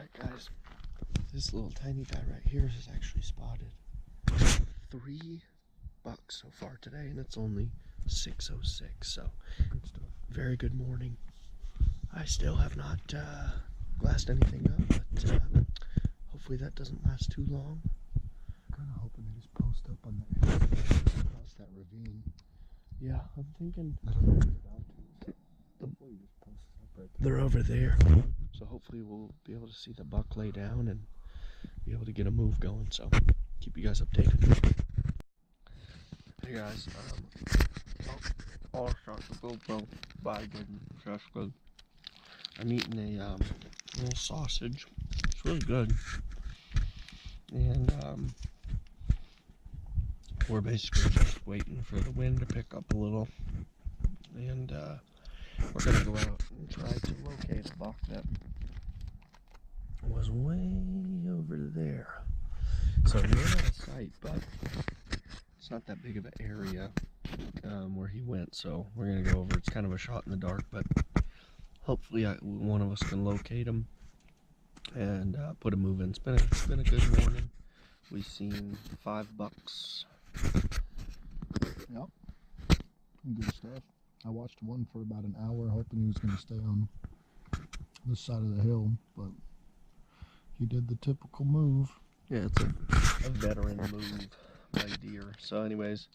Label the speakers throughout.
Speaker 1: Alright guys, this little tiny guy right here is actually spotted 3 bucks so far today, and it's only 6:06, so
Speaker 2: good stuff.
Speaker 1: Very good morning. I still have not glassed anything up, but hopefully that doesn't last too long.
Speaker 2: I'm kind of hoping they just post up on that hill across that ravine.
Speaker 1: Yeah, I'm thinking
Speaker 2: I don't know if they're about to. Hopefully just post up right there.
Speaker 1: they're over there, so hopefully we'll be able to see the buck lay down and be able to get a move going, so keep you guys updated. Hey guys, I'll start the GoPro by getting just good. I'm eating a little sausage. It's really good, and we're basically just waiting for the wind to pick up a little, and we're gonna go out and try to locate a buck that was way over there. So we're out of sight, but it's not that big of an area where he went, so we're gonna go over. It's kind of a shot in the dark, but hopefully one of us can locate him and put a move in. It's been a good morning. We've seen 5 bucks.
Speaker 2: Yep, good stuff. I watched one for about an hour, hoping he was going to stay on this side of the hill, but he did the typical move.
Speaker 1: Yeah, it's a veteran move by deer. So anyways,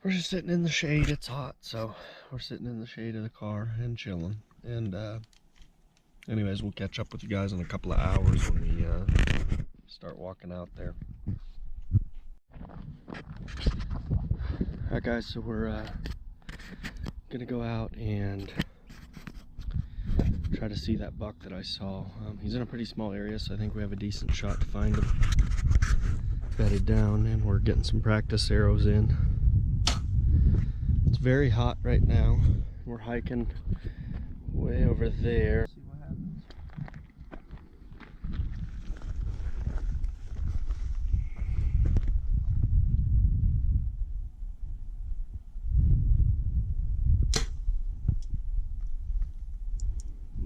Speaker 1: we're just sitting in the shade. It's hot, so we're sitting in the shade of the car and chilling. And anyways, we'll catch up with you guys in a couple of hours when we start walking out there. Alright guys, so we're gonna go out and try to see that buck that I saw. He's in a pretty small area, so I think we have a decent shot to find him. Bedded down, and we're getting some practice arrows in. It's very hot right now. We're hiking way over there. See what happens.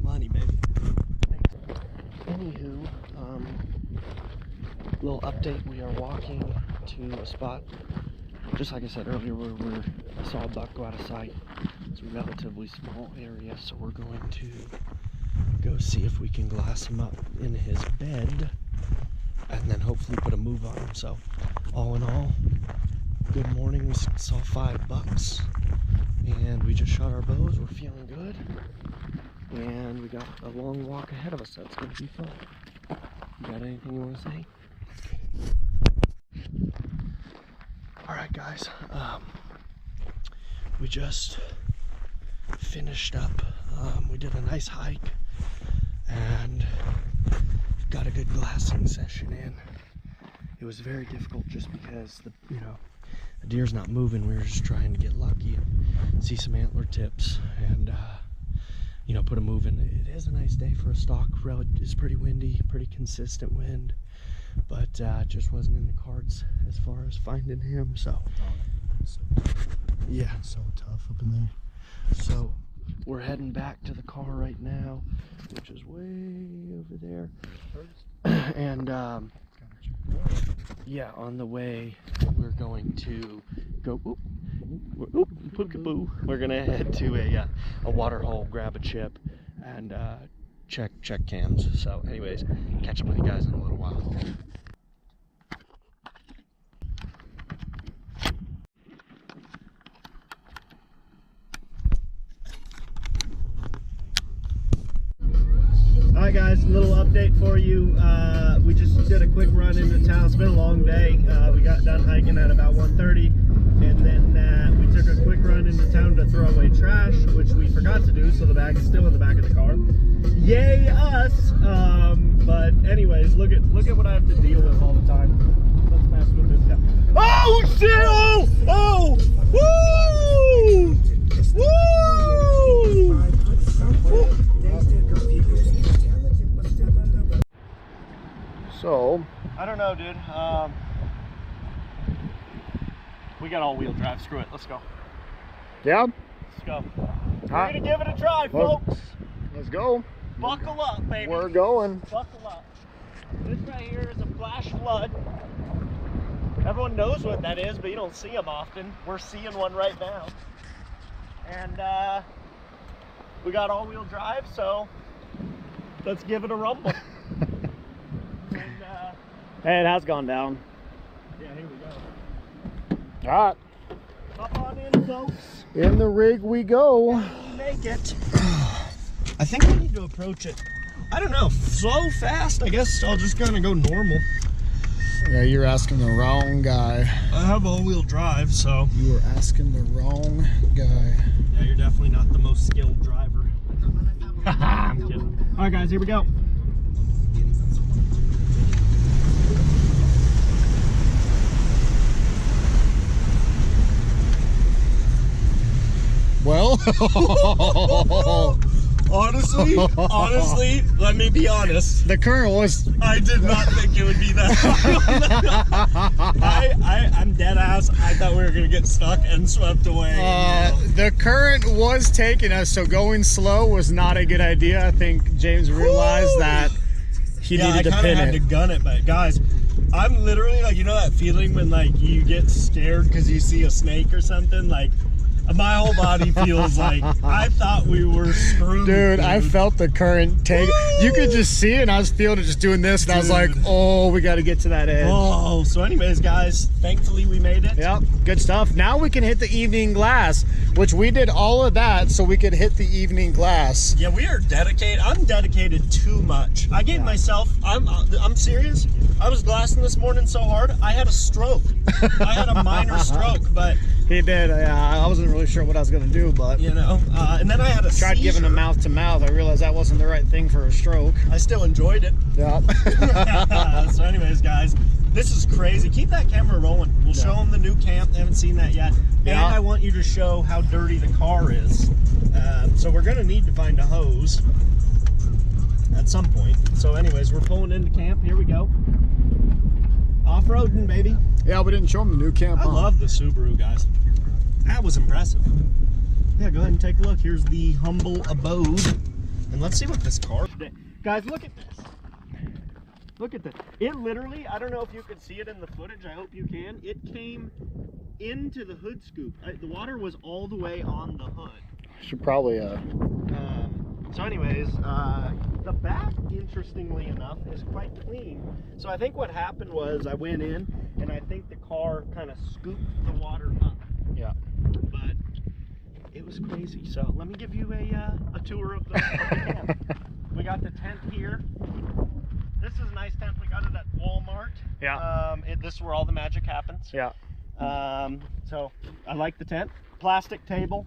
Speaker 1: Money, baby. Anywho, little update. We are walking to a spot, just like I said earlier, where I saw a buck go out of sight. It's a relatively small area, so we're going to go see if we can glass him up in his bed and then hopefully put a move on him. So all in all, good morning. We saw 5 bucks and we just shot our bows. We're feeling good, and we got a long walk ahead of us. That's going to be fun. You got anything you want to say? Alright guys, we just finished up. We did a nice hike and got a good glassing session in. It was very difficult just because the deer's not moving. We were just trying to get lucky and see some antler tips and put a move in. It is a nice day for a stalk. It's pretty windy, pretty consistent wind, but just wasn't in the cards as far as finding him. So yeah,
Speaker 2: so tough up in there.
Speaker 1: So we're heading back to the car right now, which is way over there. And yeah, on the way we're going to go. We're gonna head to a water hole, grab a chip, and check cams. So anyways, catch up with you guys in a little while. Alright guys, a little update for you. We just did a quick run into town. It's been a long day. We got done hiking at about 1:30, and then we took a quick run into town to throw away trash, which we forgot to do, so the bag is still in the back of the car. Yay us! But anyways, look at what I have to deal with all the time. Let's mess with this guy. Oh shit! Oh! Woo! Woo! So, I don't know, dude. We got all-wheel drive. Screw it. Let's go.
Speaker 2: Yeah?
Speaker 1: Let's go. We're gonna give it a try, folks.
Speaker 2: Let's go.
Speaker 1: Buckle up, baby.
Speaker 2: We're going.
Speaker 1: Buckle up. This right here is a flash flood. Everyone knows what that is, but you don't see them often. We're seeing one right now. And we got all-wheel drive, so let's give it a rumble. And,
Speaker 3: hey, it has gone down.
Speaker 1: yeah, here we go.
Speaker 2: All right.
Speaker 1: Hop on in, folks.
Speaker 2: In the rig we go.
Speaker 1: We make it. I think we need to approach it. I don't know, slow, fast. I guess I'll just kind of go normal.
Speaker 2: Yeah, you're asking the wrong guy.
Speaker 1: I have all-wheel drive, so.
Speaker 2: You are asking the wrong guy.
Speaker 1: Yeah, you're definitely not the most skilled driver. I'm kidding. All right, guys, here we go.
Speaker 2: Well,
Speaker 1: honestly, let me be honest.
Speaker 2: the current was.
Speaker 1: I did not think it would be that high. I'm dead ass. I thought we were gonna get stuck and swept away.
Speaker 2: The current was taking us, so going slow was not a good idea. I think James realized that he needed to
Speaker 1: I kind
Speaker 2: pin
Speaker 1: of had
Speaker 2: it.
Speaker 1: to gun it, but guys, I'm literally like, you know that feeling when like you get scared because you see a snake or something, like. My whole body feels like I thought we were screwed.
Speaker 2: Dude, I felt the current take. You could just see it, and I was feeling it just doing this, and I was like, oh, we got to get to that edge.
Speaker 1: Oh, so anyways, guys, thankfully we made it.
Speaker 2: Yep, good stuff. Now we can hit the evening glass, which we did all of that so we could hit the evening glass.
Speaker 1: Yeah, we are dedicated. I'm dedicated too much. I gave myself, I'm serious. I was glassing this morning so hard, I had a stroke. I had a minor stroke, but.
Speaker 2: He did. I wasn't really sure what I was going to do, but.
Speaker 1: You know, and then I had a
Speaker 2: tried
Speaker 1: seizure.
Speaker 2: giving a mouth to mouth. I realized that wasn't the right thing for a stroke.
Speaker 1: I still enjoyed it.
Speaker 2: Yeah.
Speaker 1: So anyways, guys, this is crazy. Keep that camera rolling. We'll show them the new camp. They haven't seen that yet.
Speaker 2: Yeah.
Speaker 1: And I want you to show how dirty the car is. So we're going to need to find a hose at some point. So anyways, we're pulling into camp. Here we go. Off-roading, baby.
Speaker 2: Yeah, we didn't show them the new camp.
Speaker 1: I love the Subaru, guys. That was impressive. Yeah, go ahead and take a look. Here's the humble abode. And let's see what this car... Guys, look at this. Look at this. It literally, I don't know if you can see it in the footage. I hope you can. It came into the hood scoop. The water was all the way on the hood.
Speaker 2: Should probably...
Speaker 1: So anyways, the back, interestingly enough, is quite clean. So I think what happened was I went in and I think the car kind of scooped the water up.
Speaker 2: Yeah.
Speaker 1: But it was crazy. So let me give you a tour of the camp. We got the tent here. This is a nice tent. We got it at Walmart.
Speaker 2: Yeah.
Speaker 1: This is where all the magic happens.
Speaker 2: Yeah.
Speaker 1: So I like the tent. Plastic table.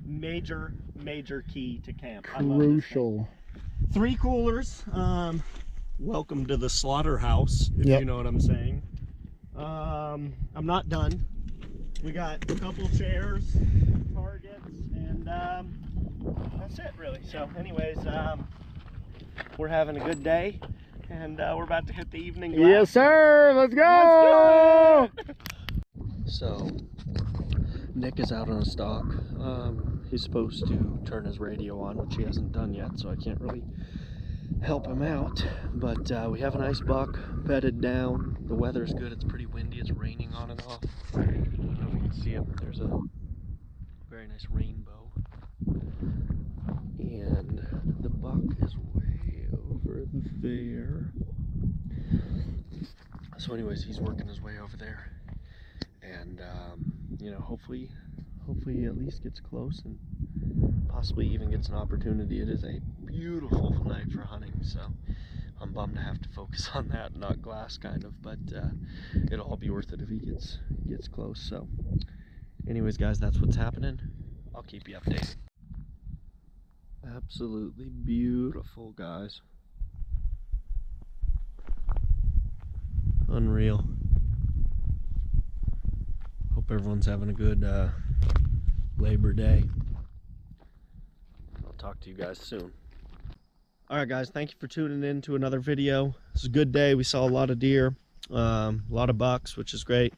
Speaker 1: Major key to camp.
Speaker 2: Crucial.
Speaker 1: 3 coolers. Welcome to the slaughterhouse, if you know what I'm saying. I'm not done. We got a couple chairs, targets, and that's it really. So anyways, we're having a good day, and we're about to hit the evening glass.
Speaker 2: Yes, sir. Let's go.
Speaker 1: Let's do it. So Nick is out on a stalk. He's supposed to turn his radio on, which he hasn't done yet, so I can't really help him out. But we have a nice buck bedded down. The weather's good. It's pretty windy. It's raining on and off. I don't know if you can see it, but there's a very nice rainbow. And the buck is way over there. So anyways, he's working his way over there. And, you know, hopefully he at least gets close and possibly even gets an opportunity. It is a beautiful night for hunting, so I'm bummed to have to focus on that, not glass kind of, but it'll all be worth it if he gets close. So anyways, guys, that's what's happening. I'll keep you updated. Absolutely beautiful, guys. Unreal. Hope everyone's having a good Labor Day. I'll talk to you guys soon. Alright guys, thank you for tuning in to another video. It's a good day. We saw a lot of deer, a lot of bucks, which is great.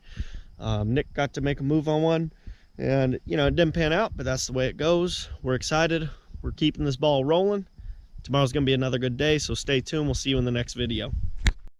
Speaker 1: Nick got to make a move on one, and you know, it didn't pan out, but that's the way it goes. We're excited. We're keeping this ball rolling. Tomorrow's going to be another good day, so stay tuned. We'll see you in the next video.